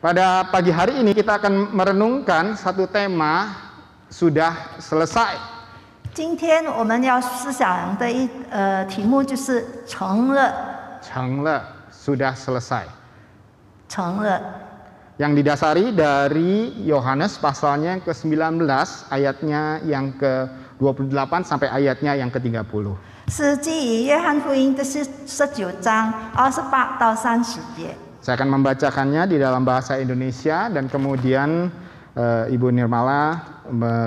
Pada pagi hari ini kita akan merenungkan satu tema sudah selesai. 今天我们要思想的题目就是成了， 成了 sudah selesai. 成了。 Yang didasari dari Yohanes pasalnya yang ke-19 ayatnya yang ke-28 sampai ayatnya yang ke-30. 是基于约翰福音的19章28到30节。 Saya akan membacakannya di dalam bahasa Indonesia dan kemudian Ibu Nirmala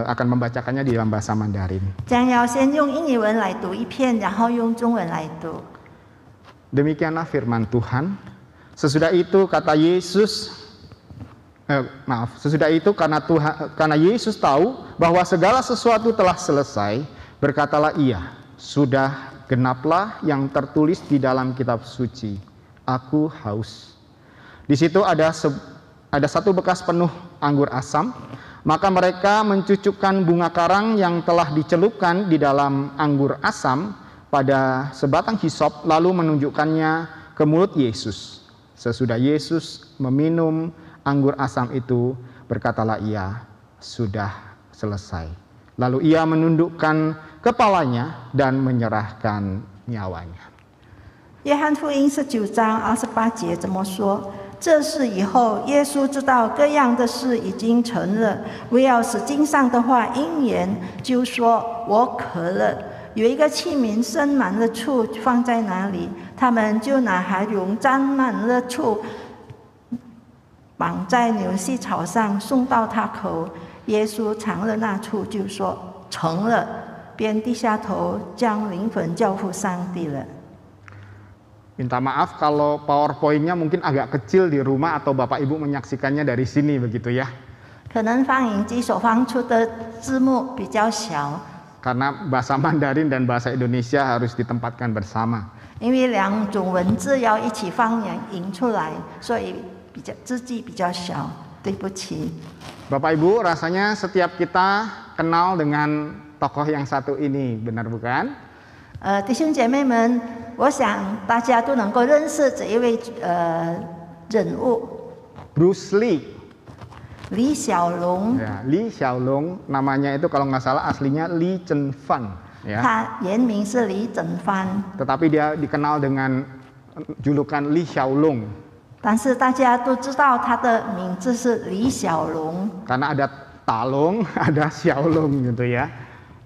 akan membacakannya di dalam bahasa Mandarin. 将要先用英语文来读一篇，然后用中文来读。 Demikianlah firman Tuhan. Sesudah itu kata Yesus, sesudah itu karena Yesus tahu bahwa segala sesuatu telah selesai, berkatalah ia, sudah genaplah yang tertulis di dalam kitab suci. Aku haus. Di situ ada satu bekas penuh anggur asam, maka mereka mencucukkan bunga karang yang telah dicelupkan di dalam anggur asam pada sebatang hisop, lalu menunjukkannya ke mulut Yesus. Sesudah Yesus meminum anggur asam itu, berkatalah ia, sudah selesai. Lalu ia menundukkan kepalanya dan menyerahkan nyawanya. 约翰福音19章28节这么说：这事以后，耶稣知道各样的事已经成了，为要使经上的话应验，就说：“我渴了。”有一个器皿盛满了醋，放在那里，他们就拿海蓉沾满了醋，绑在牛膝草上，送到他口。耶稣尝了那醋，就说：“成了。”便低下头，将灵魂交付上帝了。 Minta maaf kalau PowerPoint-nya mungkin agak kecil di rumah atau Bapak Ibu menyaksikannya dari sini begitu ya. 可能放映机所放出的字幕比较小， Karena bahasa Mandarin dan bahasa Indonesia harus ditempatkan bersama. 因为两种文字要一起放映出来，所以字迹比较小，对不起。 Bapak Ibu, rasanya setiap kita kenal dengan tokoh yang satu ini, benar bukan? 弟兄姐妹们，我想大家都能够认识这一位人物 Bruce Lee. 李小龙。 Ya, Lee Xiaolong, namanya itu kalau nggak salah aslinya Lee Chen Fan. Ya. 他原名是李整帆， Tetapi dia dikenal dengan julukan Lee Xiaolong. 但是大家都知道他的名字是李小龙， Karena ada Talong, ada Xiaolong gitu ya.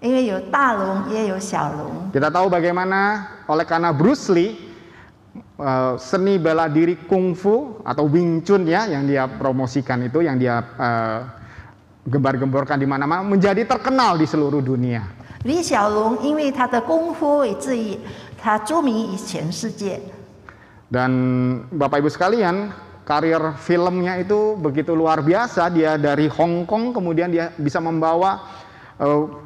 因为有大龙也有小龙。 Kita tahu bagaimana oleh karena Bruce Lee seni bela diri kungfu atau Wing Chun ya yang dia promosikan itu, yang dia gembar-gemborkan di mana-mana, menjadi terkenal di seluruh dunia. 李小龙因为他的功夫以至于他著名于全世界。 Dan Bapak Ibu sekalian, karir filmnya itu begitu luar biasa. Dia dari Hong Kong kemudian dia bisa membawa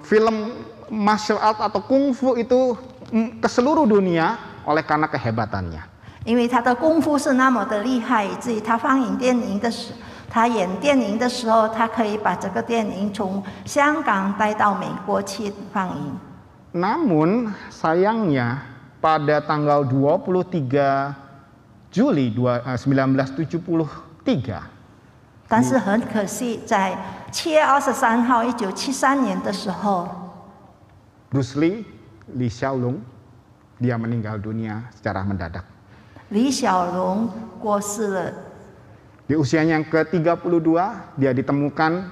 film martial art atau kungfu itu ke seluruh dunia oleh karena kehebatannya. 因为他的功夫是那么的厉害，以至于他放映电影的时，他演电影的时候，他可以把这个电影从香港带到美国去放映。 Namun sayangnya pada tanggal 23 Juli 1973, 但是很可惜，在7月23号1973年的时候， Bruce Lee Xiaolong dia meninggal dunia secara mendadak. 李小龙过世了。 Di usianya yang ke-32 dia ditemukan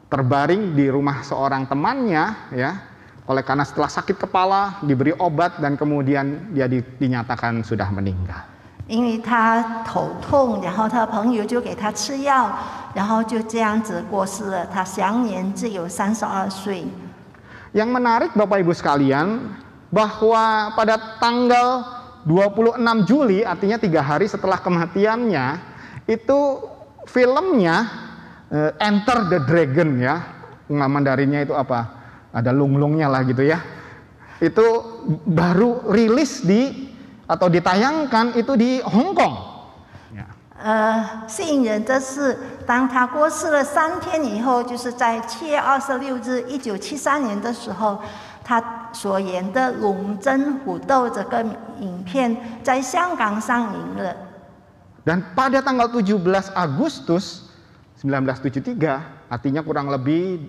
terbaring di rumah seorang temannya ya. Oleh karena setelah sakit kepala diberi obat dan kemudian dia dinyatakan sudah meninggal. 因为他头痛，然后他的朋友就给他吃药，然后就这样子过世了。他享年只有32岁。 Yang menarik Bapak Ibu sekalian, bahwa pada tanggal 26 Juli, artinya 3 hari setelah kematiannya, itu filmnya Enter the Dragon ya. Mandarinnya itu apa? Ada lunglungnya lah gitu ya. Itu baru rilis atau ditayangkan itu di Hong Kong. 吸引人的是，当他过世了3天以后，就是在7月26日1973年的时候，他所演的《龙争虎斗》这个影片在香港上映了。Dan pada tanggal 17 Agustus 1973, artinya kurang lebih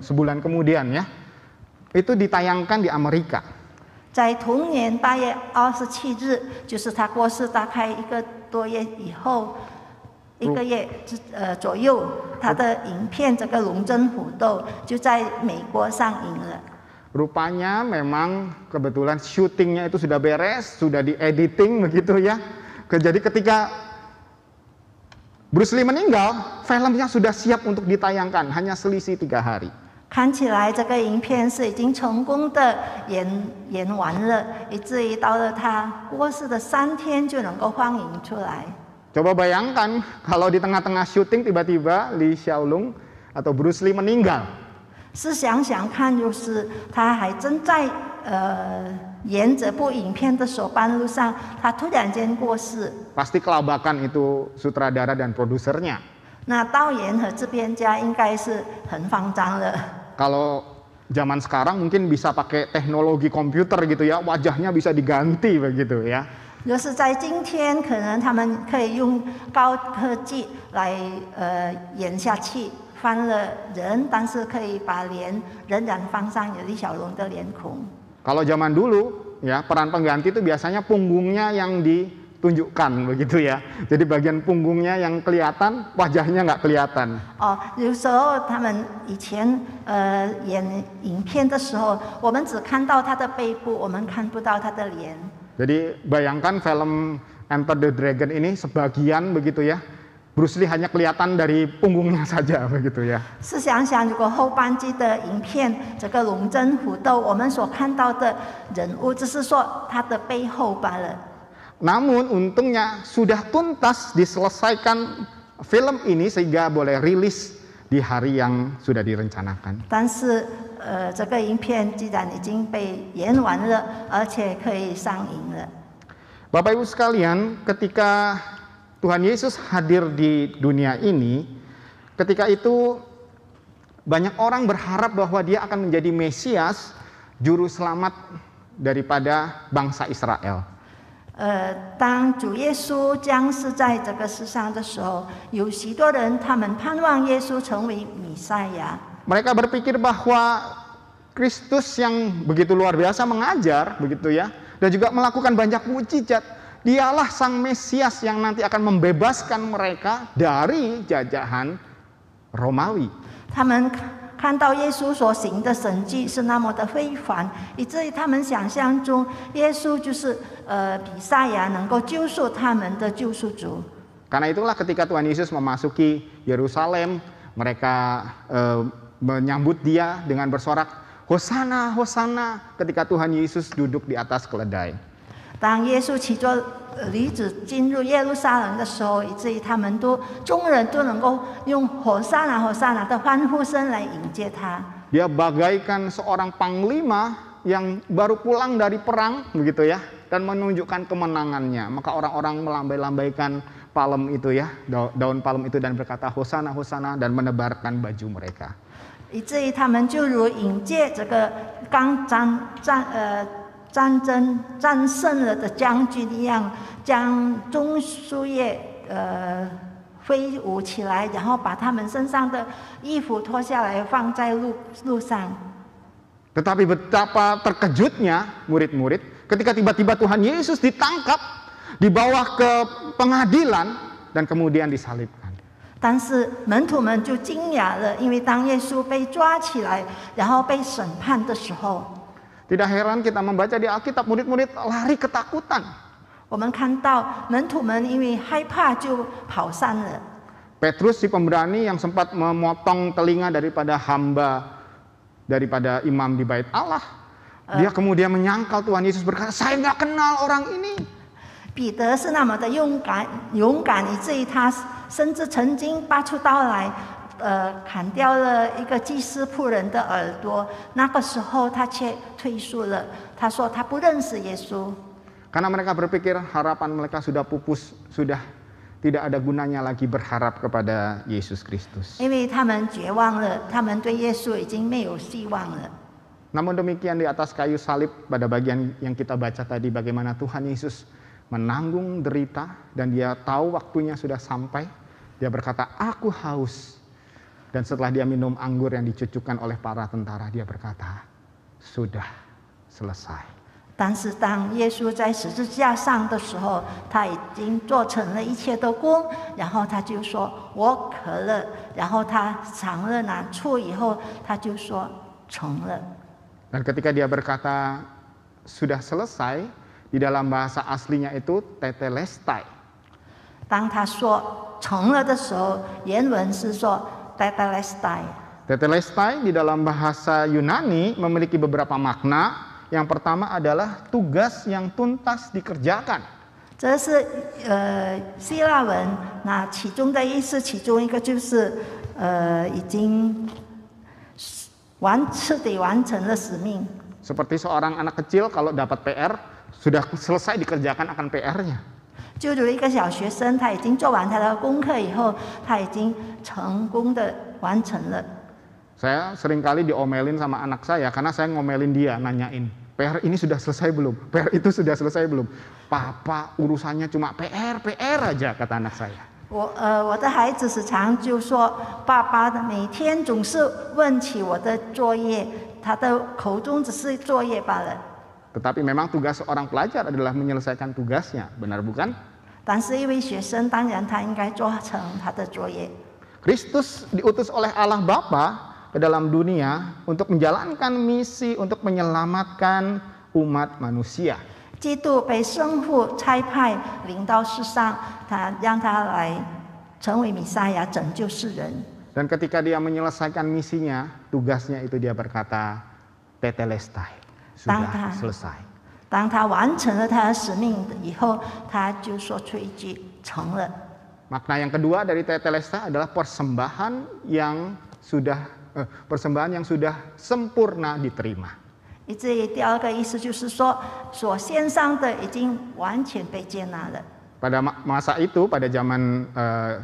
sebulan kemudian ya, itu ditayangkan di Amerika. 在同年8月27日，就是他过世大概1个多月以后，1个月左右，他的影片这个龙争虎斗就在美国上映了。 Rupanya memang kebetulan syutingnya itu sudah beres, sudah di-editing begitu ya. Jadi ketika Bruce Lee meninggal, filmnya sudah siap untuk ditayangkan, hanya selisih 3 hari. 看起来这个影片是已经成功的演完了，以至于到了他过世的3天就能够放映出来。 Coba bayangkan kalau di tengah-tengah syuting tiba-tiba Lee Hsiao-lung atau Bruce Lee meninggal. 试想想看，就是他还正在沿着部影片的手半路上，他突然间过世。 Pasti kelabakan itu sutradara dan produsernya. 那导演和制片家应该是很慌张了。 Kalau zaman sekarang mungkin bisa pakai teknologi komputer gitu ya, wajahnya bisa diganti begitu ya. 就是在今天，可能他们可以用高科技来演下去。 翻了人，但是可以把脸仍然放上有李小龙的脸孔。 Kalau zaman dulu ya, peran pengganti itu biasanya punggungnya yang ditunjukkan begitu ya. Jadi bagian punggungnya yang kelihatan, wajahnya nggak kelihatan. 有时候他们以前演影片的时候，我们只看到他的背部，我们看不到他的脸。 Jadi bayangkan film Enter the Dragon ini sebagian begitu ya. Bruce Lee hanya kelihatan dari punggungnya saja begitu ya. 试想想，如果后半季的影片这个龙争虎斗，我们所看到的人物，只是说他的背后罢了。 Namun untungnya sudah tuntas diselesaikan film ini sehingga boleh rilis di hari yang sudah direncanakan. 但是这个影片既然已经被演完了，而且可以上映了。 Bapak Ibu sekalian, ketika Tuhan Yesus hadir di dunia ini, ketika itu banyak orang berharap bahwa dia akan menjadi Mesias, juru selamat daripada bangsa Israel. 当主耶稣降世在这个世上的时候，有许多人他们盼望耶稣成为弥赛亚。 Mereka berpikir bahwa Kristus yang begitu luar biasa mengajar, begitu ya, dan juga melakukan banyak mujizat, dialah sang Mesias yang nanti akan membebaskan mereka dari jajahan Romawi. 他们看到耶稣所行的神迹是那么的非凡，以至于他们想象中耶稣就是比赛亚，能够救赎他们的救赎主。 Karena itulah ketika Tuhan Yesus memasuki Yerusalem, mereka menyambut dia dengan bersorak, Hosana, Hosana, ketika Tuhan Yesus duduk di atas keledai. 当耶稣骑着驴子进入耶路撒冷的时候，以至于他们众人都能够用火萨那火萨那的欢呼声来迎接他。 Dia bagaikan seorang panglima yang baru pulang dari perang begitu ya, dan menunjukkan kemenangannya. Maka orang-orang melambai-lambaikan palem itu ya, daun palem itu dan berkata Hosana, Hosana, dan menebarkan baju mereka. 以至于他们就如迎接这个刚战胜了的将军一样，将棕树叶挥舞起来，然后把他们身上的衣服脱下来放在路上。 Tetapi betapa terkejutnya murid-murid ketika tiba-tiba Tuhan Yesus ditangkap, dibawa ke pengadilan dan kemudian disalibkan. 但是门徒们就惊讶了，因为当耶稣被抓起来，然后被审判的时候， Tidak heran kita membaca di Alkitab murid-murid lari ketakutan. 我们看到门徒们因为害怕就跑散了。 Petrus si pemberani yang sempat memotong telinga daripada imam di bait Allah. Dia kemudian menyangkal Tuhan Yesus berkata, saya nggak kenal orang ini. 彼得是那么的勇敢，以至于他甚至曾经拔出刀来，砍掉了一个祭司仆人的耳朵。那个时候他却退缩了，他说他不认识耶稣。 Karena mereka berpikir harapan mereka sudah pupus, sudah tidak ada gunanya lagi berharap kepada Yesus Kristus. 因为他们绝望了，他们对耶稣已经没有希望了。 Namun demikian di atas kayu salib pada bagian yang kita baca tadi bagaimana Tuhan Yesus menanggung derita, dan dia tahu waktunya sudah sampai. Dia berkata, aku haus. Dan setelah dia minum anggur yang dicucukkan oleh para tentara, dia berkata, sudah selesai. 但是当耶稣在十字架上的时候，他已经做成了一切的功，然后他就说：“我渴了。”然后他尝了那醋以后，他就说：“成了。” Dan ketika dia berkata sudah selesai, di dalam bahasa aslinya itu tetelestai. 当他说成了的时候，原文是说 tetelestai。 Tetelestai di dalam bahasa Yunani memiliki beberapa makna. Yang pertama adalah tugas yang tuntas dikerjakan. 这是希腊文，那其中的意思，其中一个就是已经彻底完成了使命。 Seperti seorang anak kecil kalau dapat PR sudah selesai dikerjakan akan PR-nya. 就如一个小学生，他已经做完他的功课以后，他已经成功的完成了。 Saya seringkali diomelin sama anak saya karena saya ngomelin dia, nanyain, PR ini sudah selesai belum? PR itu sudah selesai belum? Papa urusannya cuma PR aja, kata anak saya. 我的孩子时常就说，爸爸每天总是问起我的作业，他的口中只是作业罢了。 Tetapi memang tugas seorang pelajar adalah menyelesaikan tugasnya, benar bukan? 但是一位学生，当然他应该做成他的作业。 Kristus diutus oleh Allah Bapa ke dalam dunia untuk menjalankan misi untuk menyelamatkan umat manusia. 基督被圣父差派领到世上，让他来成为弥赛亚，拯救世人。 Dan ketika dia menyelesaikan misinya, tugasnya itu dia berkata, tetelestai, sudah selesai. 当他完成了他的使命以后，他就说出一句：“成了。” Makna yang kedua dari tetelestai adalah persembahan yang sudah sempurna diterima. 以至于第二个意思就是说，所献上的已经完全被接纳了。 Pada masa itu, pada zaman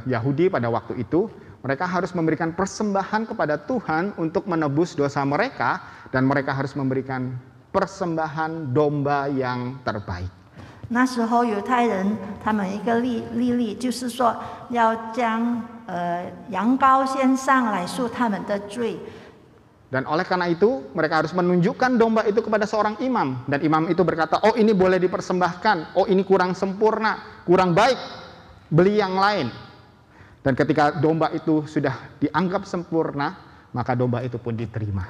Yahudi pada waktu itu, mereka harus memberikan persembahan kepada Tuhan untuk menebus dosa mereka, dan mereka harus memberikan persembahan domba yang terbaik. 那时候犹太人他们一个律例就是说，要将羊羔献上来赎他们的罪。 Dan oleh karena itu, mereka harus menunjukkan domba itu kepada seorang imam. Dan imam itu berkata, oh ini boleh dipersembahkan, oh ini kurang sempurna, kurang baik, beli yang lain. Dan ketika domba itu sudah dianggap sempurna, maka domba itu pun diterima.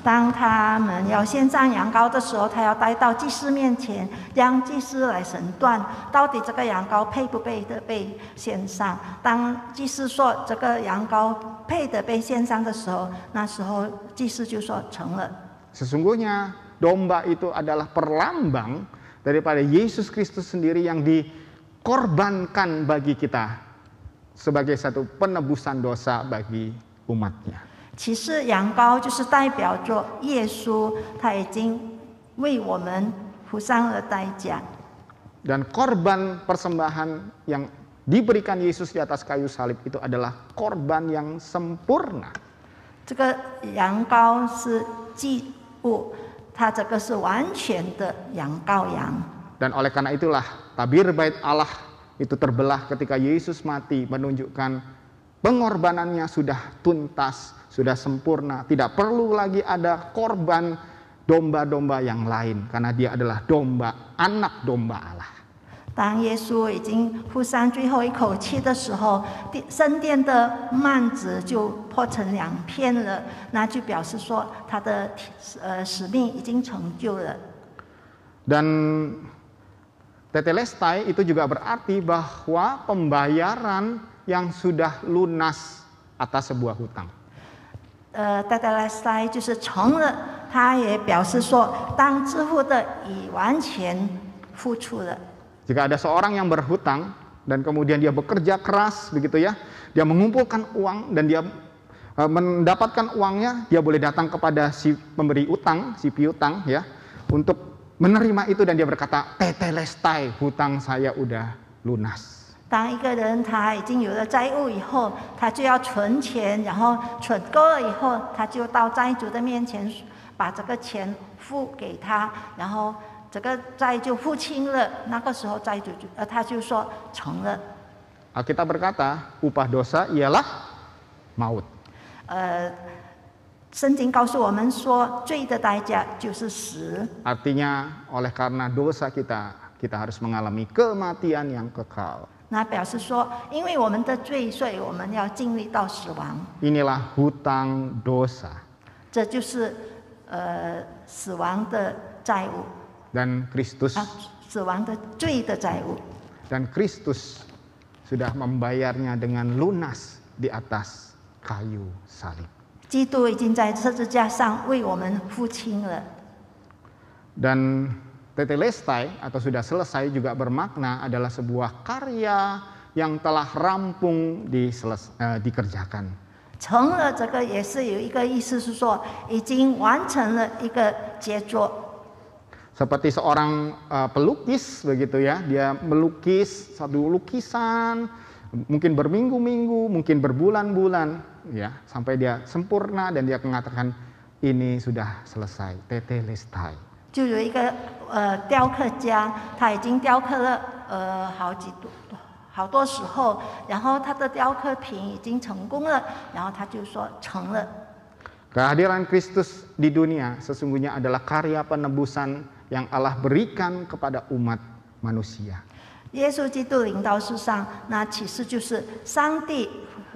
当他们要献上羊羔的时候，他要带到祭司面前，让祭司来审断，到底这个羊羔配不配的被献上。当祭司说这个羊羔配的被献上的时候，那时候祭司就说成了。 Sesungguhnya domba itu adalah perlambang daripada Yesus Kristus sendiri yang dikorbankan bagi kita sebagai satu penebusan dosa bagi umatnya. 其实羊羔就是代表着耶稣，他已经为我们付上了代价。 Dan korban persembahan yang diberikan Yesus di atas kayu salib itu adalah korban yang sempurna. 这个羊羔是祭物，它这个是完全的羊羔羊。 Dan oleh karena itulah tabir bait Allah itu terbelah ketika Yesus mati, menunjukkan pengorbanannya sudah tuntas, sudah sempurna, tidak perlu lagi ada korban domba-domba yang lain, karena dia adalah domba, anak domba Allah. 当耶稣已经付上最后一口气的时候，圣殿的幔子就破成两片了，那就表示说他的使命已经成就了。 Dan tetelestai itu juga berarti bahwa pembayaran yang sudah lunas atas sebuah hutang. tetelestai 就是成了，它也表示说，当支付的已完全付出了。 Jika ada seorang yang berhutang dan kemudian dia bekerja keras begitu ya, dia mengumpulkan uang dan dia mendapatkan uangnya, dia boleh datang kepada si pemberi utang, si piutang ya, untuk menerima itu dan dia berkata, tetelestai, hutang saya udah lunas. 当一个人他已经有了债务以后，他就要存钱，然后存够了以后，他就到债主的面前把这个钱付给他，然后这个债就付清了。那个时候债主他就说成了。Alkitab berkata, upah dosa ialah maut. 圣经告诉我们说，罪的代价就是死。 Artinya oleh karena dosa kita harus mengalami kematian yang kekal. 那表示说，因为我们的罪，所以我们要经历到死亡。 Inilah hutang dosa. 这就是死亡的债务。 Dan Kristus 死亡的罪的债务。 Dan Kristus sudah membayarnya dengan lunas di atas kayu salib. 基督已经在十字架上为我们付清了。 Dan tetelestai atau sudah selesai juga bermakna adalah sebuah karya yang telah rampung dikerjakan. 成了这个也是有一个意思，是说已经完成了一个杰作。 Seperti seorang pelukis begitu ya, dia melukis satu lukisan, mungkin berminggu-minggu, mungkin berbulan-bulan, ya, sampai dia sempurna dan dia mengatakan ini sudah selesai, tetelestai. 就有一个雕刻家，他已经雕刻了好多时候，然后他的雕刻品已经成功了，然后他就说成了。 Kehadiran Kristus di dunia sesungguhnya adalah karya penebusan yang Allah berikan kepada umat manusia. 耶稣基督临到世上，那其实就是上帝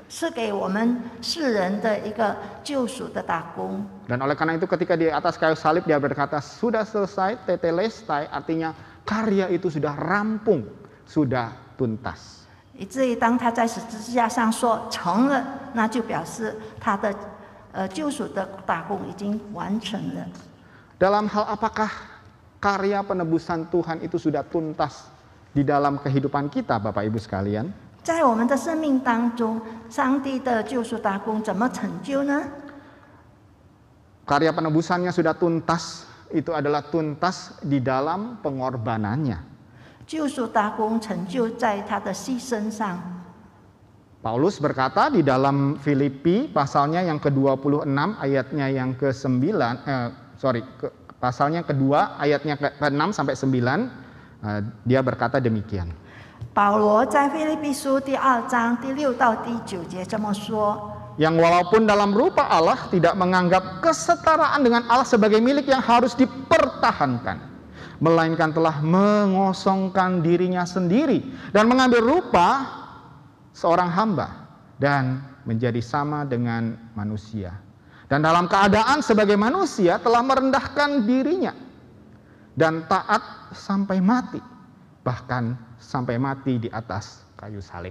是给我们世人的一个救赎的大功。 Dan oleh karena itu ketika di atas kayu salib dia berkata sudah selesai, tetelestai, artinya karya itu sudah rampung, sudah tuntas. 以至于当他在十字架上说成了，那就表示他的救赎的大功已经完成了。 Dalam hal apakah karya penebusan Tuhan itu sudah tuntas di dalam kehidupan kita, Bapak Ibu sekalian? 在我们的生命当中，上帝的救赎大功怎么成就呢？ Karya penebusannya sudah tuntas, itu adalah tuntas di dalam pengorbanannya. 救赎大功成就在他的牺牲上。 Paulus berkata di dalam Filipi pasalnya yang ke-26 ayatnya yang ke-9, pasalnya kedua ayatnya ke-6 sampai 9, dia berkata demikian. 保罗在腓立比书第2章第6到第9节这么说。 Yang walaupun dalam rupa Allah tidak menganggap kesetaraan dengan Allah sebagai milik yang harus dipertahankan, melainkan telah mengosongkan dirinya sendiri dan mengambil rupa seorang hamba dan menjadi sama dengan manusia. Dan dalam keadaan sebagai manusia telah merendahkan dirinya dan taat sampai mati, bahkan sampai mati di atas kayu salib.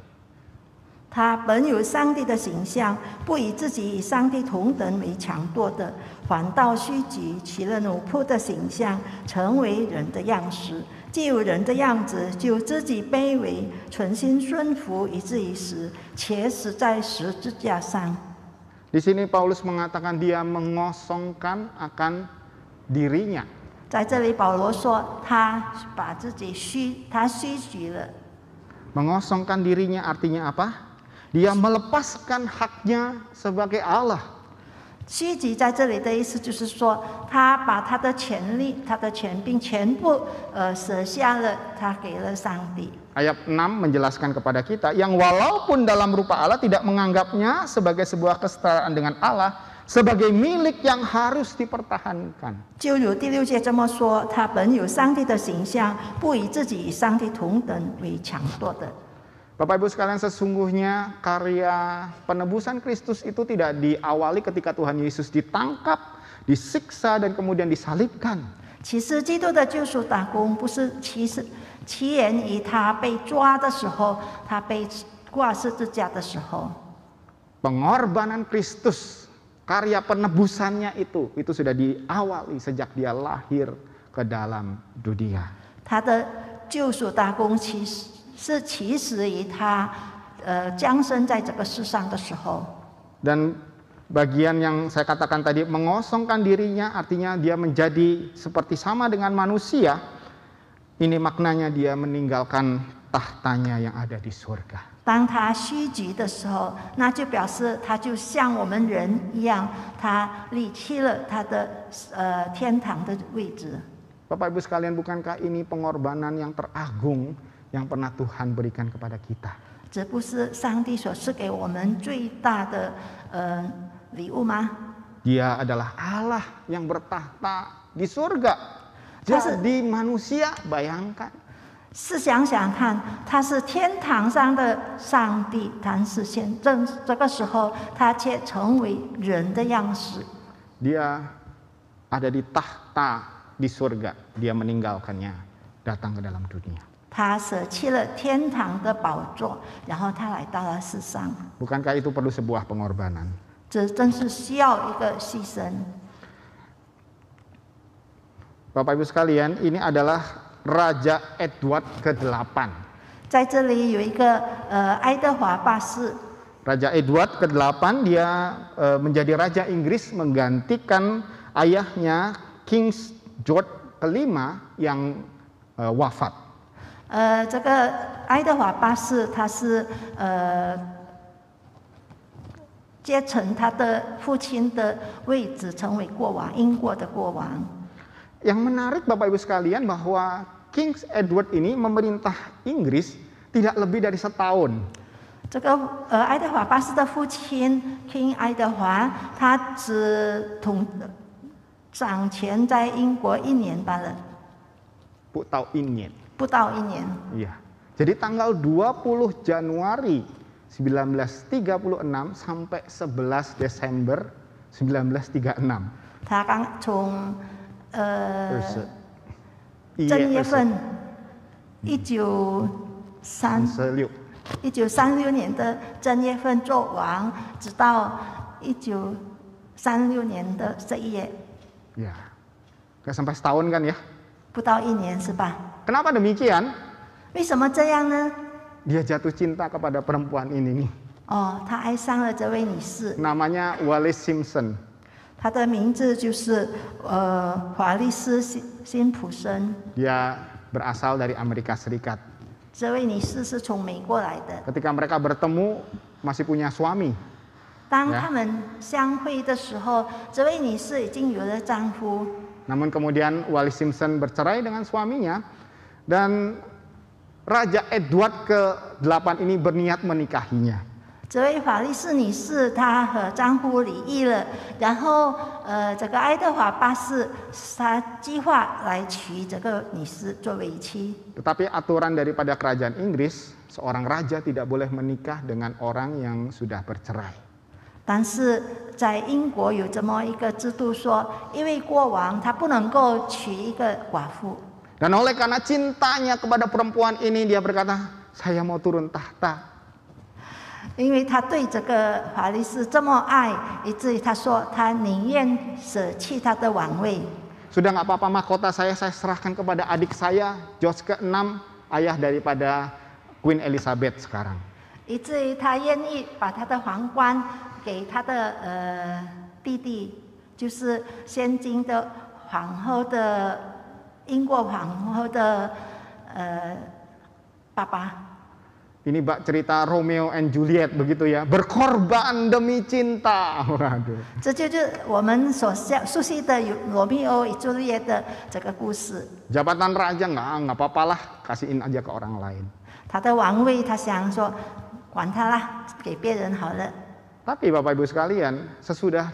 他本有上帝的形象，不以自己与上帝同等为强夺的，反倒虚己，取了奴仆的形象，成为人的样式。既有人的样子，就自己卑微，存心顺服，以至于死，且死在十字架上。 Di sini Paulus mengatakan dia mengosongkan akan dirinya. 在这里，保罗说他把自己虚举了。 Mengosongkan dirinya artinya apa? Dia melepaskan haknya sebagai Allah. 虚己在这里的意思就是说，他把他的权利、他的权柄全部舍下了，他给了上帝。 Ayat 6 menjelaskan kepada kita yang walaupun dalam rupa Allah tidak menganggapnya sebagai sebuah kesetaraan dengan Allah, sebagai milik yang harus dipertahankan. 就如第6节这么说，他本有上帝的形象，不以自己与上帝同等为强夺的。 Bapak Ibu sekalian, sesungguhnya karya penebusan Kristus itu tidak diawali ketika Tuhan Yesus ditangkap, disiksa dan kemudian disalibkan. 其实基督的救赎大功不是起源于他被抓的时候，他被挂十字架的时候。 Pengorbanan Kristus, karya penebusannya itu sudah diawali sejak dia lahir ke dalam dunia. 他的救赎大功其实起始于他降生在这个世上的时候。 Dan bagian yang saya katakan tadi mengosongkan dirinya artinya dia menjadi seperti sama dengan manusia. Ini maknanya dia meninggalkan tahtanya yang ada di surga. 当他虚举的时候，那就表示他就像我们人一样，他离弃了他的天堂的位置。Bapak Ibu sekalian, bukankah ini pengorbanan yang teragung yang pernah Tuhan berikan kepada kita? 这不是上帝所赐给我们最大的礼物吗？ Dia adalah Allah yang bertahta di surga. Jadi manusia, bayangkan. 试想想看，他是天堂上的上帝，但是这个时候，他却成为人的样式。 Dia ada di tahta di surga. Dia meninggalkannya, datang ke dalam dunia. 他舍弃了天堂的宝座，然后他来到了世上。 Bukankah itu perlu sebuah pengorbanan? 这真是需要一个牺牲。 Bapak Ibu sekalian, ini adalah Raja Edward ke-8. 在这里有一个爱德华八世。 Raja Edward ke-8 dia menjadi raja Inggris menggantikan ayahnya King George ke-5 yang wafat. 这个爱德华八世他是接承他的父亲的位置，成为国王，英国的国王。 Yang menarik Bapak Ibu sekalian bahwa King Edward ini memerintah Inggris tidak lebih dari setahun. 这个爱德华八世的父亲 King 爱德华，他只掌权在英国1年罢了， 不到1年。 Iya. Jadi tanggal 20 Januari 1936 sampai 11 Desember 1936. 他刚从正月份1936年的正月份做王，直到1936年的11月。 Ya, nggak sampai setahun kan ya? 不到1年是吧？ Kenapa demikian? 为什么这样呢？ Dia jatuh cinta kepada perempuan ini nih. 哦，他爱上了这位女士， Namanya Wallis Simpson. 她的名字就是华丽斯辛普森。 Dia berasal dari Amerika Serikat. 这位女士是从美国来的。 Ketika mereka bertemu masih punya suami. 当他们相会的时候，这位女士已经有了丈夫。 Namun kemudian Wallis Simpson bercerai dengan suaminya dan Raja Edward ke-8 ini berniat menikahinya. 这位法利斯女士她和丈夫离异了，然后这个爱德华八世他计划来娶这个女士作为妻。 Tetapi aturan daripada kerajaan Inggris, seorang raja tidak boleh menikah dengan orang yang sudah bercerai. 但是在英国有这么一个制度说，因为国王他不能够娶一个寡妇。 Dan oleh karena cintanya kepada perempuan ini, dia berkata, saya mau turun tahta. 因为他对这个法利斯这么爱，以至于他说他宁愿舍弃他的王位。 Sudah nggak apa-apa, mahkota saya serahkan kepada adik saya, George ke-6, ayah daripada Queen Elizabeth sekarang. 以至于他愿意把他的皇冠给他的弟弟，就是现今的皇后的英国皇后的爸爸。 Ini bak cerita Romeo and Juliet begitu ya, berkorban demi cinta. Waduh. 这就是我们所熟悉的罗密欧与朱丽叶的这个故事。 Jabatan raja nggak apa-apa lah, kasihin aja ke orang lain. 他的王位，他想说，管他啦，给别人好了。 Tapi Bapak Ibu sekalian, sesudah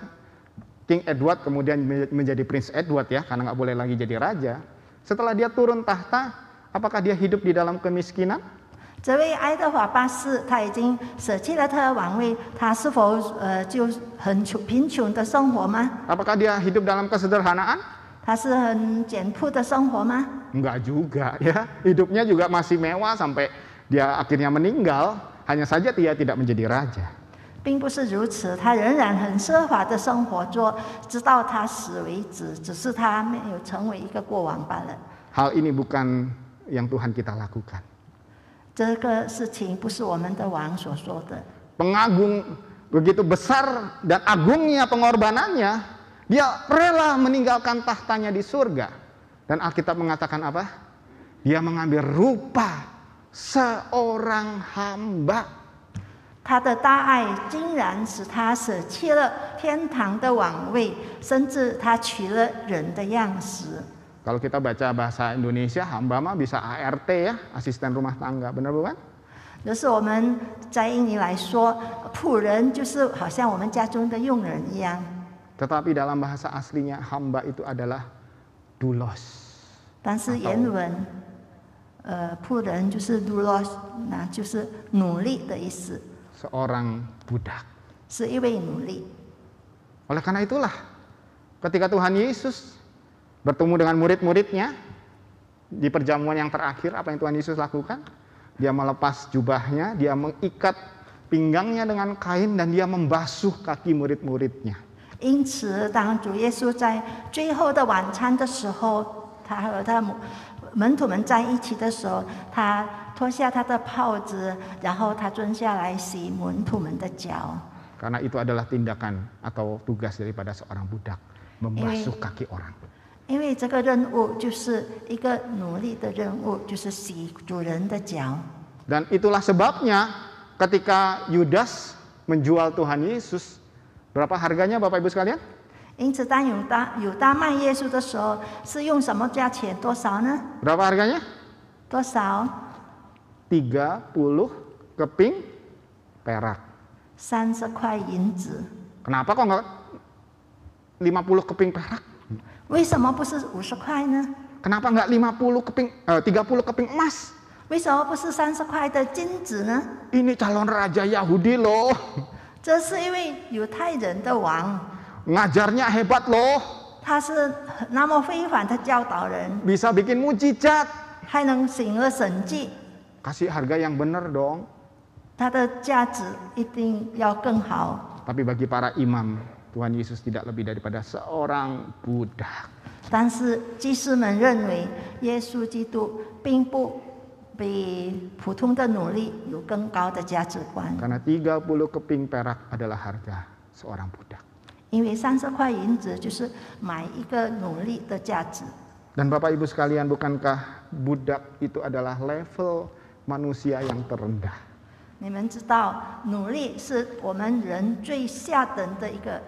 King Edward kemudian menjadi Prince Edward ya, karena nggak boleh lagi jadi raja. Setelah dia turun tahta, apakah dia hidup di dalam kemiskinan? 这位爱德华八世他已经舍弃了他的王位，他是否就很贫穷的生活吗？ Apakah dia hidup dalam kesederhanaan? 他是很简朴的生活吗？ Enggak juga ya, hidupnya juga masih mewah sampai dia akhirnya meninggal. Hanya saja dia tidak menjadi raja. 并不是如此，他仍然很奢华的生活着，直到他死为止，只是他没有成为一个国王罢了。 Hal ini bukan yang Tuhan kita lakukan. 这个事情不是我们的王所说的。 Pengagung begitu besar dan agungnya pengorbanannya, dia rela meninggalkan tahtanya di surga. Dan Alkitab mengatakan apa? Dia mengambil rupa seorang hamba. 他的大爱竟然使他舍弃了天堂的王位，甚至他取了人的样式。Kalau kita baca bahasa Indonesia, hamba mah bisa ART ya, asisten rumah tangga, benar bukan? 就是我们在印尼来说，仆人就是好像我们家中的佣人一样。 Tetapi dalam bahasa aslinya hamba itu adalah doulos. 但是原文，仆人就是 doulos， 那就是努力的意思， Seorang budak. 是一位奴隶。 Oleh karena itulah, ketika Tuhan Yesus bertemu dengan murid-muridnya di perjamuan yang terakhir, apa yang Tuhan Yesus lakukan? Dia melepas jubahnya, dia mengikat pinggangnya dengan kain dan dia membasuh kaki murid-muridnya. 因此，当主耶稣在最后的晚餐的时候，他和他门徒们在一起的时候，他脱下他的袍子，然后他蹲下来洗门徒们的脚。 Karena itu adalah tindakan atau tugas daripada seorang budak, membasuh kaki orang. 因为这个任务就是一个努力的任务，就是洗主人的脚。 Dan itulah sebabnya ketika Yudas menjual Tuhan Yesus, berapa harganya Bapak Ibu sekalian? 因此，当犹大卖耶稣的时候，是用什么价钱？多少呢？ Berapa harganya? 多少？ 30 keping perak. 30块银子。 Kenapa kok nggak 50 keping perak? 为什么不是50块呢？ Kenapa nggak 30 keping emas? 为什么不是30块的金子呢？ Ini calon raja Yahudi loh. 这是因为犹太人的王， Ngajarnya hebat loh. 他是那么非凡的教导人， Bisa bikin mujizat. 还能行了神迹， Kasih harga yang benar dong. 他的价值一定要更好。 Tapi bagi para imam, Tuhan Yesus tidak lebih daripada seorang budak. 但是祭司们认为，耶稣基督并不比普通的奴隶有更高的价值观， Karena 30 keping perak adalah harga seorang budak. 因为30块银子就是买一个奴隶的价值。 Dan Bapak Ibu sekalian, bukankah budak itu adalah level manusia yang terendah? 你们知道，奴隶是我们人最下等的一个。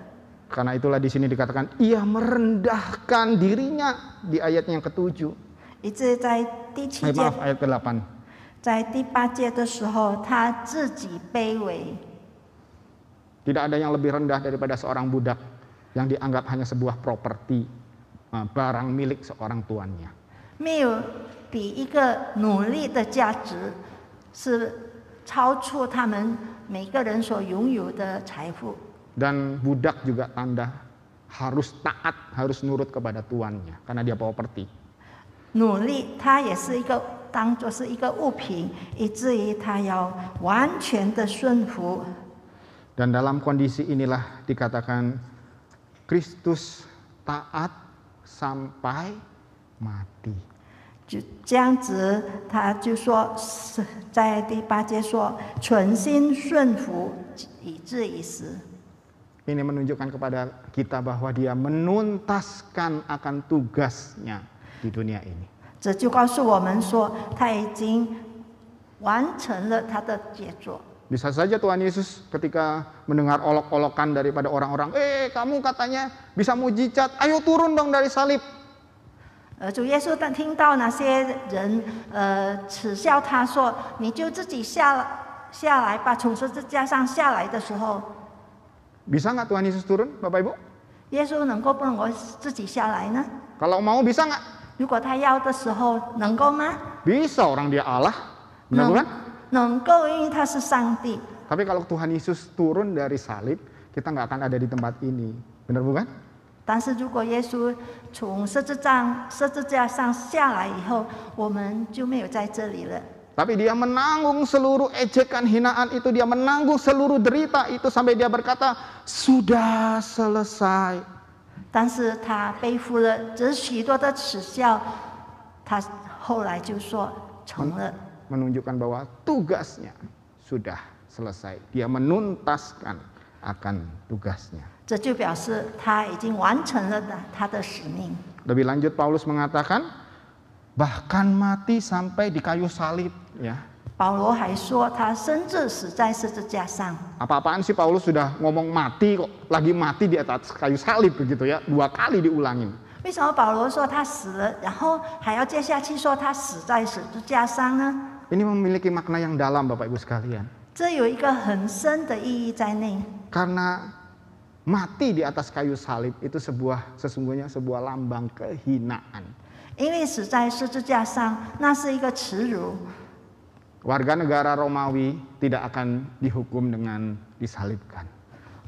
Karena itulah di sini dikatakan ia merendahkan dirinya di ayat yang ke-7. 以致在第7节， Maaf, ayat ke-8. 在第8节的时候，他自己卑微。 Tidak ada yang lebih rendah daripada seorang budak yang dianggap hanya sebuah properti, barang milik seorang tuannya. 没有比一个努力的价值是超出他们每个人所拥有的财富。 Dan budak juga tanda harus taat, harus nurut kepada tuannya karena dia properti. 努力，它也是一个当作是一个物品，以至于他要完全的顺服。 Dan dalam kondisi inilah dikatakan Kristus taat sampai mati. 就这样子，他就说是在第8节说，存心顺服，以至于死。 Ini menunjukkan kepada kita bahwa dia menuntaskan akan tugasnya di dunia ini. 这就告诉我们说，他已经完成了他的杰作。 Bisa saja Tuhan Yesus ketika mendengar olok-olokan daripada orang-orang, kamu katanya bisa mujizat, ayo turun dong dari salib. 主耶稣听到那些人耻笑他说，你就自己下来吧，从十字架上下来的时候， Bisa nggak Tuhan Yesus turun, Bapak Ibu? 耶稣能够不能够自己下来呢？ Kalau mau bisa nggak? 如果他要的时候，能够吗？ Bisa, orang dia Allah, benar bukan? 能够，因为他是上帝。 Tapi kalau Tuhan Yesus turun dari salib, kita nggak akan ada di tempat ini, benar bukan? 但是如果耶稣从十字架上下来以后，我们就没有在这里了。 Tapi dia menanggung seluruh ejekan, hinaan itu, dia menanggung seluruh derita itu sampai dia berkata, sudah selesai. 但是他背负了这许多的耻笑，他后来就说成了。 Menunjukkan bahwa tugasnya sudah selesai. Dia menuntaskan akan tugasnya. 这就表示他已经完成了他的使命。 Lebih lanjut Paulus mengatakan, bahkan mati sampai di kayu salib, ya. 保罗还说，他甚至死在十字架上。 Apa-apaan sih Paulus sudah ngomong mati kok, lagi mati di atas kayu salib begitu ya, 2 kali diulangin. 为什么保罗说他死了，然后还要接下去说他死在十字架上呢？ Ini memiliki makna yang dalam Bapak Ibu sekalian. 这有一个很深的意义在内。 Karena mati di atas kayu salib itu sesungguhnya sebuah lambang kehinaan. 因为死在十字架上，那是一个耻辱。 Warga negara Romawi tidak akan dihukum dengan disalibkan.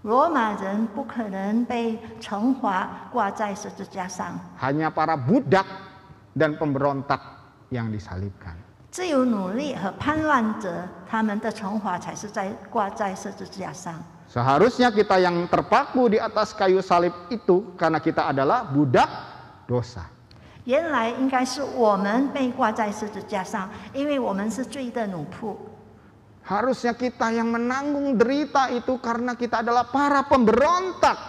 罗马人不可能被惩罚挂在十字架上， Hanya para budak dan pemberontak yang disalibkan. 只有奴隶和叛乱者，他们的惩罚才是挂在十字架上。 Seharusnya kita yang terpaku di atas kayu salib itu karena kita adalah budak dosa. 原来应该是我们被挂在十字架上，因为我们是罪的奴仆。 Harusnya kita yang menanggung derita itu karena kita adalah para pemberontak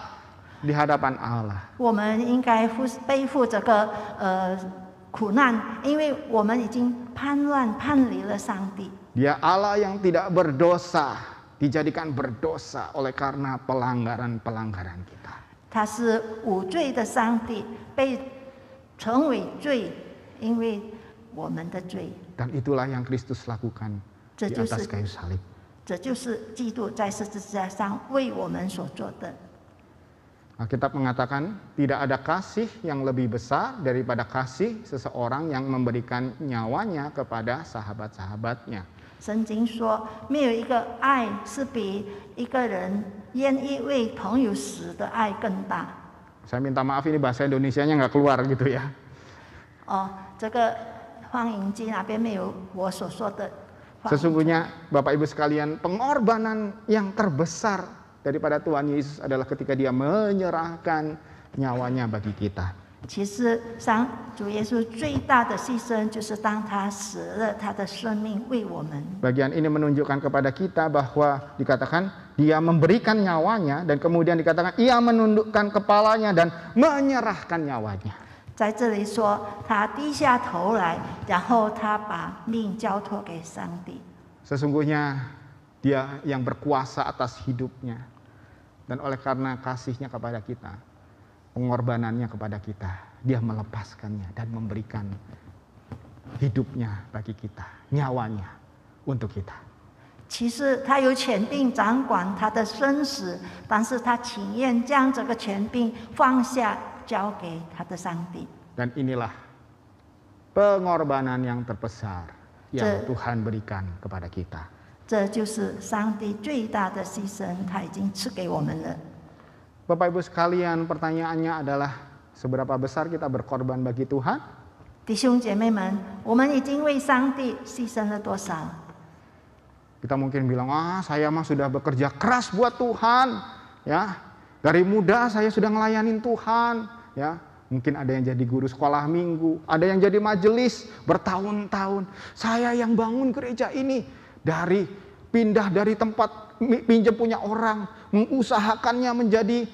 di hadapan Allah. 我们应该背负这个苦难，因为我们已经叛离了上帝。 Dia Allah yang tidak berdosa, dijadikan berdosa oleh karena pelanggaran-pelanggaran kita. 他是无罪的上帝，被成为罪，因为我们的罪。 Dan itulah yang Kristus lakukan di atas kayu salib. 这就是基督在十字架上为我们所做的。 Alkitab mengatakan tidak ada kasih yang lebih besar daripada kasih seseorang yang memberikan nyawanya kepada sahabat-sahabatnya. 圣经说，没有一个爱是比一个人愿意为朋友死的爱更大。 Saya minta maaf ini bahasa Indonesianya nggak keluar gitu ya. 这个放映机那边没有我所说的。 Sesungguhnya Bapak Ibu sekalian, pengorbanan yang terbesar daripada Tuhan Yesus adalah ketika Dia menyerahkan nyawanya bagi kita. 其实，主耶稣最大的牺牲就是当他死了他的生命为我们。 Bagian ini menunjukkan kepada kita bahwa dikatakan Dia memberikan nyawanya dan kemudian dikatakan Ia menundukkan kepalanya dan menyerahkan nyawanya. 在这里说，他低下头来，然后他把命交托给上帝。 Sesungguhnya Dia yang berkuasa atas hidupnya. Dan oleh karena kasihnya kepada kita, pengorbanannya kepada kita, Dia melepaskannya dan memberikan hidupnya bagi kita, nyawanya untuk kita. 其实他有权柄掌管他的生死，但是他情愿将这个权柄放下，交给他的上帝。 Dan inilah pengorbanan yang terbesar yang Tuhan berikan kepada kita. 这就是上帝最大的牺牲，他已经赐给我们了。 Bapak Ibu sekalian, pertanyaannya adalah seberapa besar kita berkorban bagi Tuhan? 弟兄姐妹们，我们已经为上帝牺牲了多少？ Kita mungkin bilang, saya mah sudah bekerja keras buat Tuhan, ya. Dari muda saya sudah ngelayanin Tuhan, ya. Mungkin ada yang jadi guru sekolah minggu, ada yang jadi majelis bertahun-tahun. Saya yang bangun gereja ini pindah dari tempat pinjam punya orang, mengusahakannya menjadi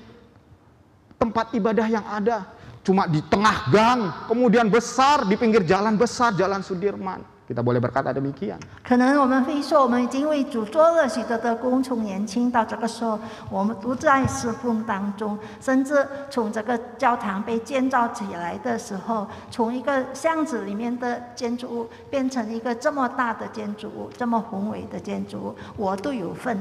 tempat ibadah yang ada cuma di tengah gang, kemudian besar di pinggir jalan besar, Jalan Sudirman. Kita boleh berkata demikian. 可能我们会说，我们已经为主做了许多的工，从年轻到这个时候，我们都在侍奉当中，甚至从这个教堂被建造起来的时候，从一个巷子里面的建筑物变成一个这么大的建筑物，这么宏伟的建筑物，我都有份。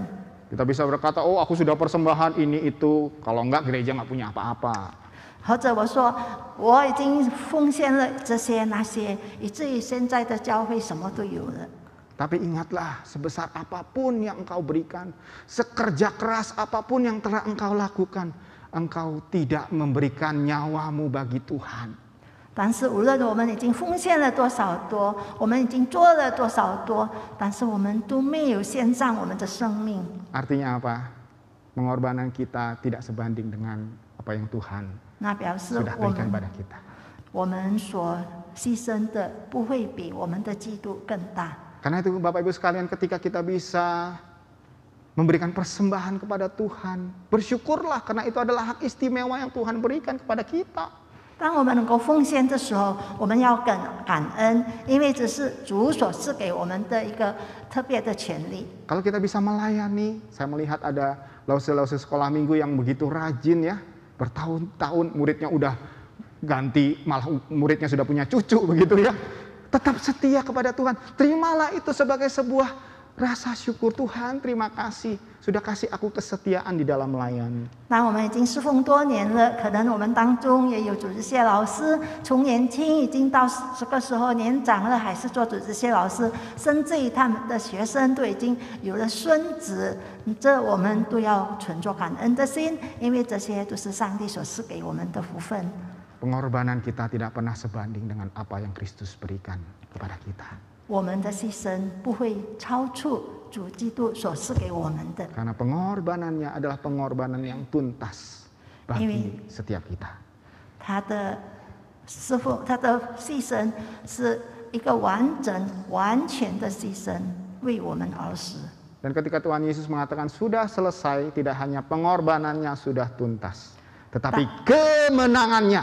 Kita bisa berkata, aku sudah persembahan ini itu, kalau enggak gereja nggak punya apa-apa. 或者我说我已经奉献了这些那些，以至于现在的教会什么都有了。 Tapi ingatlah, sebesar apapun yang engkau berikan, sekerja keras apapun yang telah engkau lakukan, engkau tidak memberikan nyawamu bagi Tuhan. 但是无论我们已经奉献了多少多，我们已经做了多少多，但是我们都没有献上我们的生命。 Artinya apa? Pengorbanan kita tidak sebanding dengan apa yang Tuhan 那表示 sudah 我 berikan 们 pada kita. 我们所牺牲的不会比我们的基督更大。 Karena itu Bapak Ibu sekalian, ketika kita bisa memberikan persembahan kepada Tuhan, bersyukurlah karena itu adalah hak istimewa yang Tuhan berikan kepada kita. 当我们能够奉献的时候，我们要感恩，因为这是主所赐给我们的一个特别的权利。 Kalau kita bisa melayani, saya melihat ada lause-lause sekolah minggu yang begitu rajin ya, bertahun-tahun muridnya udah ganti malah muridnya sudah punya cucu begitu ya. Tetap setia kepada Tuhan. Terimalah itu sebagai sebuah rasa syukur. Tuhan, terima kasih sudah kasih aku kesetiaan di dalam melayani. 那我们已经侍奉多年了，可能我们当中也有主日谢老师，从年轻已经到这个时候年长了，还是做主日谢老师，甚至于他们的学生都已经有了孙子，这我们都要存着感恩的心，因为这些都是上帝所赐给我们的福分。 Pengorbanan kita tidak pernah sebanding dengan apa yang Kristus berikan kepada kita. 我们的牺牲不会超出主基督所赐给我们的， Karena pengorbanannya adalah pengorbanan yang tuntas bagi setiap kita. 他的牺牲是一个完整、完全的牺牲，为我们而死。 Dan ketika Tuhan Yesus mengatakan sudah selesai, tidak hanya pengorbanannya sudah tuntas, tetapi kemenangannya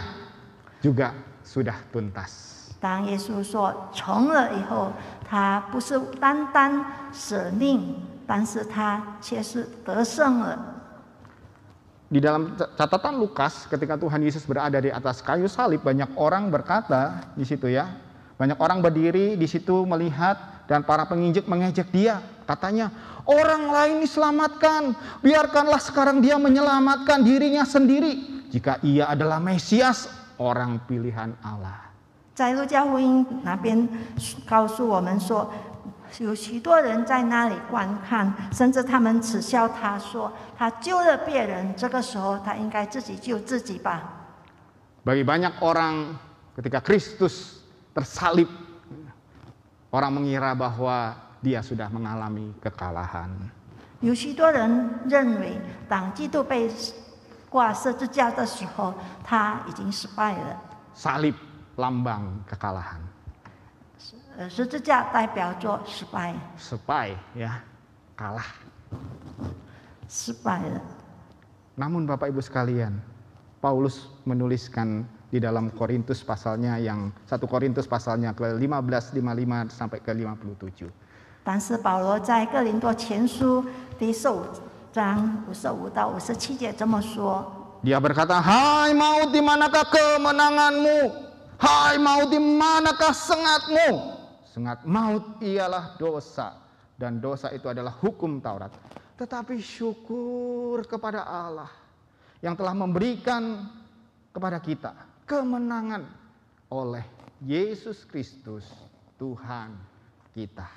juga sudah tuntas. 当耶稣说成了以后，他不是单单舍命，但是他却是得胜了。 Di dalam catatan Lukas, ketika Tuhan Yesus berada di atas kayu salib, banyak orang berkata di situ ya, banyak orang berdiri di situ melihat dan para penginjek mengejek dia. Katanya, orang lain diselamatkan, biarkanlah sekarang dia menyelamatkan dirinya sendiri. Jika ia adalah Mesias, orang pilihan Allah. 在路加福音那边告诉我们说，有许多人在那里观看，甚至他们耻笑他说，他救了别人，这个时候他应该自己救自己吧。 Bagi banyak orang, ketika Kristus tersalib, orang mengira bahwa dia sudah mengalami kekalahan. 有许多人认为，当基督被挂十字架的时候，他已经失败了。 Salib lambang kekalahan. 十字架代表着失败， Sepai ya, kalah. 失败了。 Namun Bapak Ibu sekalian, Paulus menuliskan di dalam Korintus pasalnya yang 1 Korintus pasalnya ke-15, 55 sampai ke-57. 但是保罗在哥林多前书第15章55到57节这么说。 Dia berkata, "Hai maut, di manakah kemenanganmu? Hai maut, di manakah sengatmu?" Sengat maut ialah dosa, dan dosa itu adalah hukum Taurat. Tetapi syukur kepada Allah yang telah memberikan kepada kita kemenangan oleh Yesus Kristus Tuhan kita.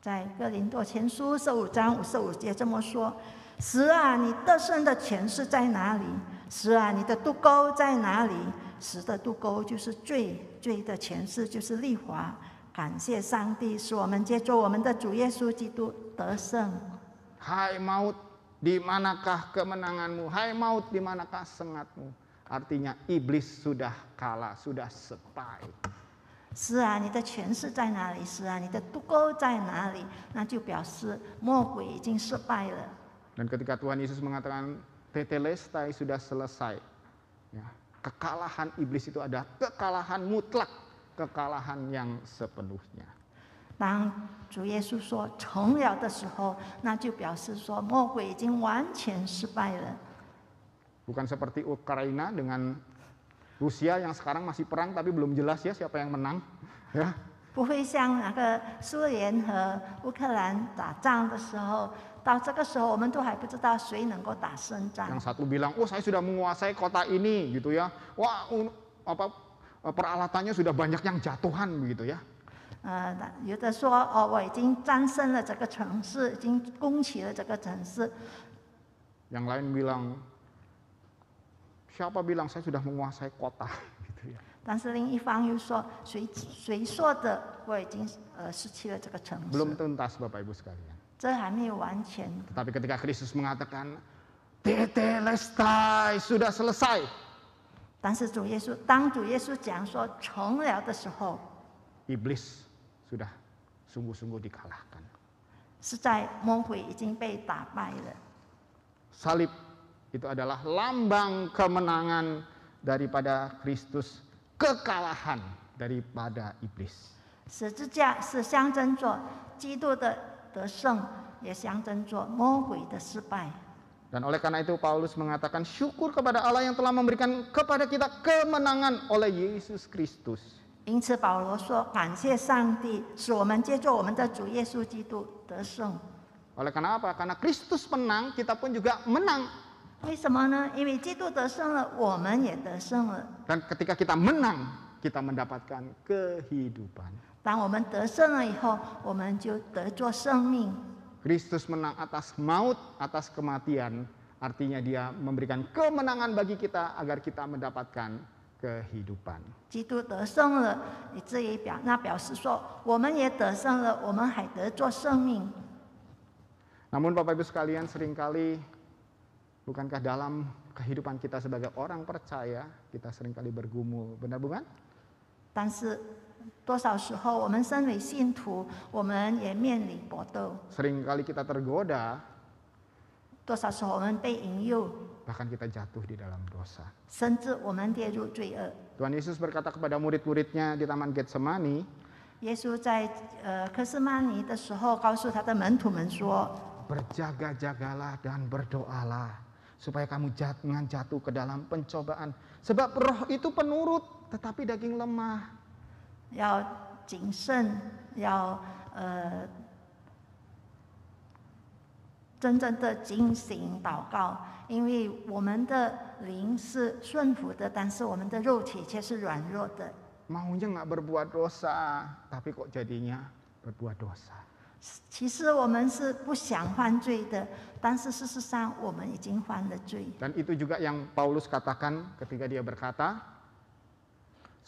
在哥林多前书15章55节这么说：“死啊，你得胜的权势在哪里？死啊，你的渡钩在哪里？死的渡钩就是罪，罪的权势就是律法。感谢上帝，使我们借着我们的主耶稣基督得胜。 Hai maut, di manakah kemenanganmu? Hai maut, di manakah sengatmu? Artinya iblis sudah kalah, sudah sepai. 是啊，你的权势在哪里？是啊，你的渡钩在哪里？那就表示魔鬼已经失败了。 Dan ketika Tuhan Yesus mengatakan tetelestai sudah selesai, ya, kekalahan iblis itu adalah kekalahan mutlak, kekalahan yang sepenuhnya. 当主耶稣说成了的时候，那就表示说魔鬼已经完全失败了。 Bukan seperti Ukraina dengan Rusia yang sekarang masih perang tapi belum jelas ya siapa yang menang, ya. 不会像那个苏联和乌克兰打仗的时候，到这个时候我们都还不知道谁能够打胜仗。 Yang satu bilang, oh saya sudah menguasai kota ini, gitu ya. Wah, peralatannya sudah banyak yang jatuhan, begitu ya. 有的说哦，我已经战胜了这个城市，已经攻取了这个城市。 Yang lain bilang, siapa bilang saya sudah menguasai kota, gitu ya. 但是另一方又说，谁说的我已经失去了这个城市？ Belum tuntas Bapak Ibu sekalian. 这还没有完全。 Tetapi ketika Kristus mengatakan, tetelestai sudah selesai. 但是当主耶稣讲说成了的时候， Iblis sudah sungguh-sungguh dikalahkan. 是在魔鬼已经被打败了。 Salib itu adalah lambang kemenangan daripada Kristus, kekalahan daripada iblis. 十字架是象征着基督的得胜，也象征着魔鬼的失败。Dan oleh karena itu Paulus mengatakan syukur kepada Allah yang telah memberikan kepada kita kemenangan oleh Yesus Kristus. 因此，保罗说：“感谢上帝，使我们借着我们的主耶稣基督得胜。” Oleh karena apa? Karena Kristus menang, kita pun juga menang. 为什么呢？因为基督得胜了，我们也得胜了。 Dan ketika kita menang, kita mendapatkan kehidupan. 当我们得胜了以后，我们就得着生命。 Kristus menang atas maut, atas kematian. Artinya dia memberikan kemenangan bagi kita agar kita mendapatkan kehidupan. 基督得胜了，以至于表示说，我们也得胜了，我们还得着生命。 Namun Bapak Ibu sekalian, seringkali bukankah dalam kehidupan kita sebagai orang percaya, kita seringkali bergumul, benar bukan? 但是多少时候，我们身为信徒，我们也面临搏斗。 Seringkali kita tergoda, 多少时候我们被引诱， bahkan kita jatuh di dalam dosa. 甚至我们跌入罪恶。 Tuhan Yesus berkata kepada murid-muridnya di Taman Getsemani, 耶稣在科斯曼尼的时候，告诉他的门徒们说： berjaga-jagalah dan berdoalah supaya kamu jangan jatuh ke dalam pencobaan. Sebab roh itu penurut, tetapi daging lemah. 要谨慎，要真正的警醒祷告，因为我们的灵是顺服的，但是我们的肉体却是软弱的。 Maunya nggak berbuat dosa, tapi kok jadinya berbuat dosa. 其实我们是不想犯罪的，但是事实上我们已经犯了罪。 Dan itu juga yang Paulus katakan ketika dia berkata,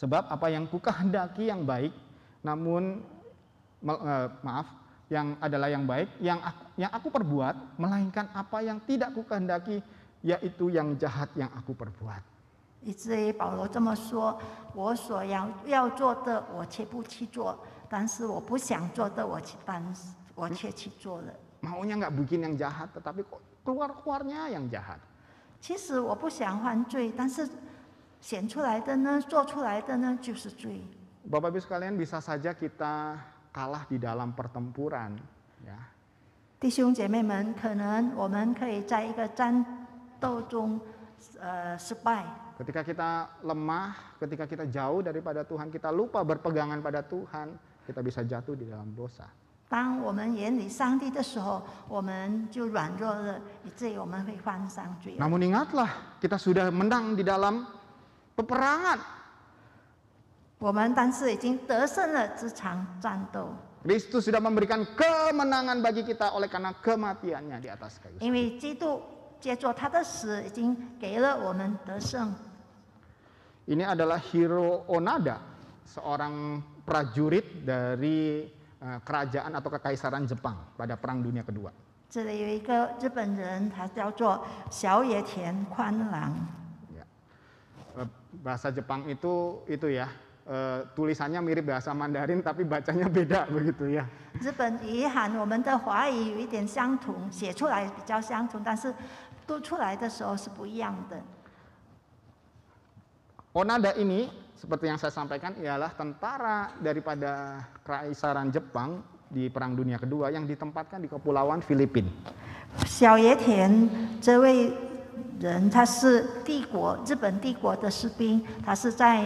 sebab apa yang kukehendaki yang baik, namun yang adalah yang baik, yang aku perbuat, melainkan apa yang tidak kukehendaki, yaitu yang jahat yang aku perbuat. 以至于保罗这么说：“我所要做的，我却不去做；但是我不想做的，我却去做了。” Maunya nggak bikin yang jahat, tetapi kok keluarnya yang jahat. 其实我不想犯罪，但是显出来的呢，做出来的呢，就是罪。 Bapak Ibu sekalian, bisa saja kita kalah di dalam pertempuran, ya. 弟兄姐妹们，可能我们可以在一个战斗中，失败。 Ketika kita lemah, ketika kita jauh daripada Tuhan, kita lupa berpegangan pada Tuhan, kita bisa jatuh di dalam dosa. 当我们远离上帝的时候，我们就软弱了，以至于我们会犯上罪恶。 Namun ingatlah, kita sudah menang di dalam peperangan. 我们但是已经得胜了这场战斗， Kristus sudah memberikan kemenangan bagi kita oleh karena kematiannya di atas kayu. 因为基督借着他的死已经给了我们得胜。 Ini adalah Hiro Onada, seorang prajurit dari kerajaan atau kekaisaran Jepang pada Perang Dunia Kedua. 这里有一个日本人，他叫做小野田宽郎。 Ya. Bahasa Jepang itu ya, tulisannya mirip bahasa Mandarin tapi bacanya beda begitu ya. 日本语和我们的华语有一点相同，写出来比较相同，但是读出来的时候是不一样的。 Onada ini, seperti yang saya sampaikan, ialah tentara daripada Kekaisaran Jepang di Perang Dunia Kedua yang ditempatkan di Kepulauan Filipina. 小野田这位人，他是日本帝国的士兵，他是在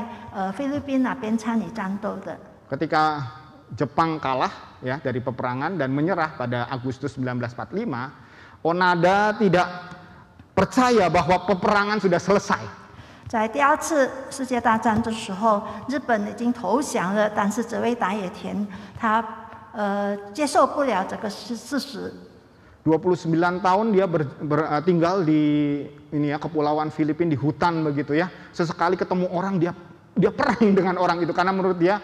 菲律宾那边参与战斗的。 Ketika Jepang kalah ya dari peperangan dan menyerah pada Agustus 1945, Onada tidak percaya bahwa peperangan sudah selesai. 在第二次世界大战的时候，日本已经投降了，但是这位大野田他接受不了这个事实。 29 tahun dia tinggal di Kepulauan Filipina di hutan begitu ya. Sesekali ketemu orang dia perang dengan orang itu karena menurut dia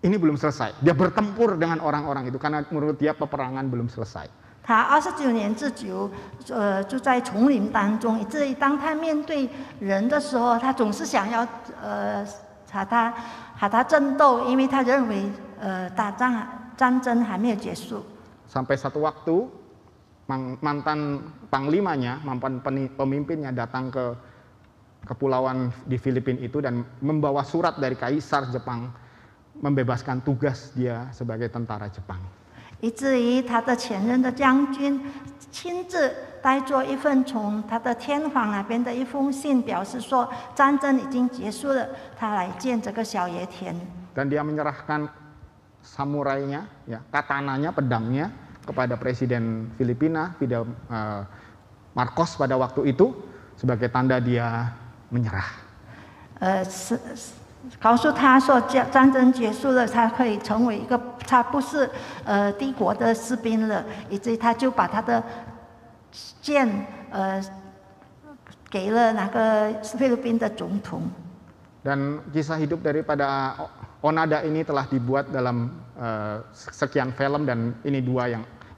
ini belum selesai. Dia bertempur dengan orang-orang itu karena menurut dia peperangan belum selesai. 他29年之久，住在丛林当中，以至于当他面对人的时候，他总是想要和他争斗，因为他认为战争还没有结束。 Sampai satu waktu mantan panglimanya, mantan pemimpinnya datang ke kepulauan di Filipina itu dan membawa surat dari Kaisar Jepang membebaskan tugas dia sebagai tentara Jepang. 以至于他的前任的将军亲自带着一份从他的天皇那边的一封信，表示说战争已经结束了，他来见这个小野田。Dan dia menyerahkan samurainya, ya, katananya, pedangnya kepada Presiden Filipina Fidel Marcos pada waktu itu sebagai tanda dia menyerah. 告诉他说战争结束了，他可以成为一个他不是帝国的士兵了，以至于他就把他的剑给了那个菲律宾的总统。Dan kisah hidup daripada Onada ini telah dibuat dalam sekian film dan ini dua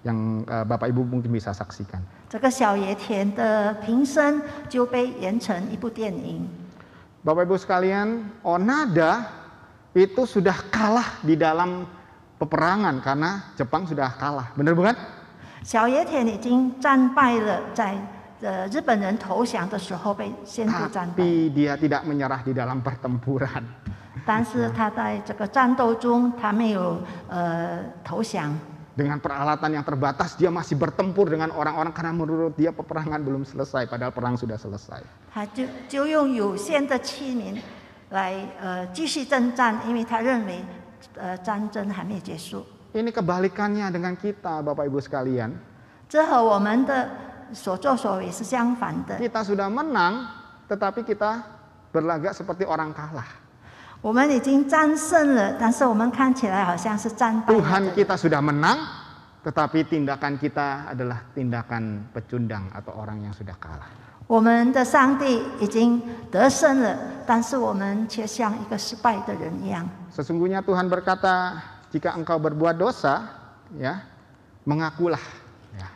yang Bapak Ibu mungkin bisa saksikan. 这个小野田的平生就被演成一部电影。Bapak Ibu sekalian, Onada itu sudah kalah di dalam peperangan karena Jepang sudah kalah, benar bukan? 小野田已经战败了，在日本人投降的时候被宣布战败。 Tapi dia tidak menyerah di dalam pertempuran. 但是他在这个战斗中，他没有投降。 Dengan peralatan yang terbatas dia masih bertempur dengan orang-orang karena menurut dia peperangan belum selesai padahal perang sudah selesai. 他就用有限的器皿来继续征战，因为他认为战争还没结束。 Ini kebalikannya dengan kita, Bapak Ibu sekalian. 这和我们的所作所为是相反的。 Kita sudah menang, tetapi kita berlagak seperti orang kalah. 我们已经战胜了，但是我们看起来好像是战败了。 Tuhan kita sudah menang, tetapi tindakan kita adalah tindakan pecundang atau orang yang sudah kalah. 我们的上帝已经得胜了，但是我们却像一个失败的人一样。 Sesungguhnya Tuhan berkata, jika engkau berbuat dosa, ya, mengakulah, ya.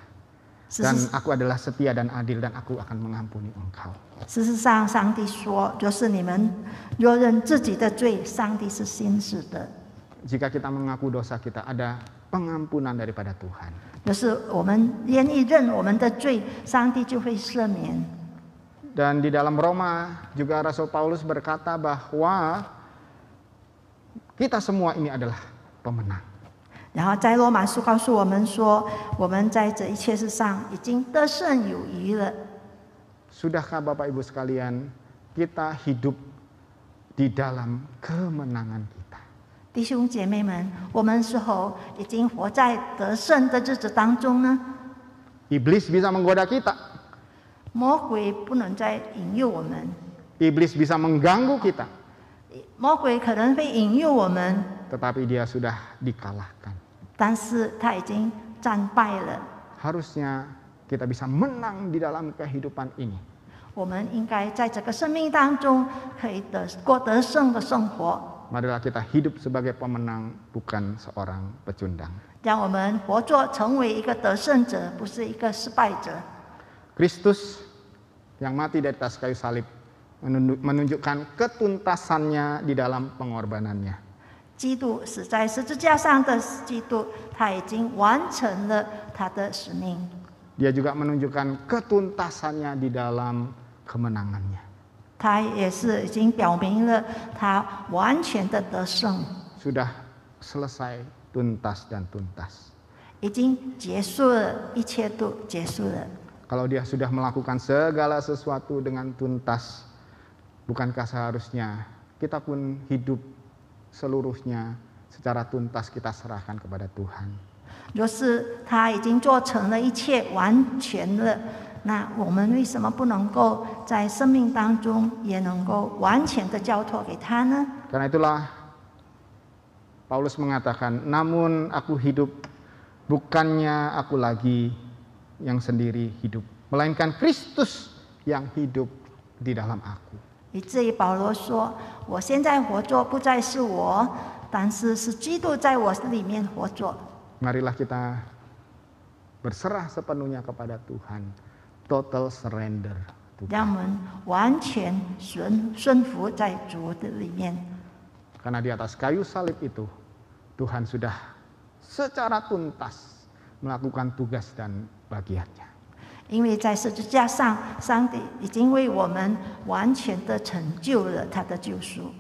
Dan aku adalah setia dan adil dan aku akan mengampuni engkau. 事实上，上帝说，就是你们若认自己的罪，上帝是信实的。 Jika kita mengaku dosa kita, ada pengampunan daripada Tuhan. 就是我们愿意认我们的罪，上帝就会赦免。 Dan di dalam Roma juga Rasul Paulus berkata bahwa kita semua ini adalah pemenang. 然后在罗马书告诉我们说，我们在这一切事上已经得胜有余了。 Sudahkah Bapak Ibu sekalian kita hidup di dalam kemenangan kita? 弟兄姐妹们，我们是否已经活在得胜的日子当中呢？ Iblis bisa menggoda kita. 魔鬼不能再引诱我们， Iblis bisa mengganggu kita. 魔鬼可能会引诱我们， Tetapi dia sudah dikalahkan. 但是他已经战败了。 Harusnya kita bisa menang di dalam kehidupan ini. 我们应该在这个生命当中可以过得胜的生活。 Marilah kita hidup sebagai pemenang, bukan seorang pecundang. 让我们活作成为一个得胜者，不是一个失败者。 Kristus yang mati di atas kayu salib menunjukkan ketuntasannya di dalam pengorbanannya. 基督死在十字架上的基督，他已经完成了他的使命。 Dia juga menunjukkan ketuntasannya di dalam kemenangannya. 他也是已经表明了他完全的得胜， Sudah selesai, tuntas dan tuntas. 已经结束了，一切都结束了。 Kalau dia sudah melakukan segala sesuatu dengan tuntas, bukankah seharusnya kita pun hidup seluruhnya secara tuntas kita serahkan kepada Tuhan? 若是他已经做成了一切，完全了，那我们为什么不能够在生命当中也能够完全的交托给他呢？ Karena itulah Paulus mengatakan, namun aku hidup bukannya aku lagi yang sendiri hidup, melainkan Kristus yang hidup di dalam aku. 以至于保罗说：“我现在活着不再是我，但是是基督在我里面活着。” Marilah kita berserah sepenuhnya kepada Tuhan, total surrender. 让我们完全顺服在主的里面。 Karena di atas kayu salib itu, Tuhan sudah secara tuntas melakukan tugas dan bagiannya. 因为在十字架上，上帝已经为我们完全的成就了他的救赎。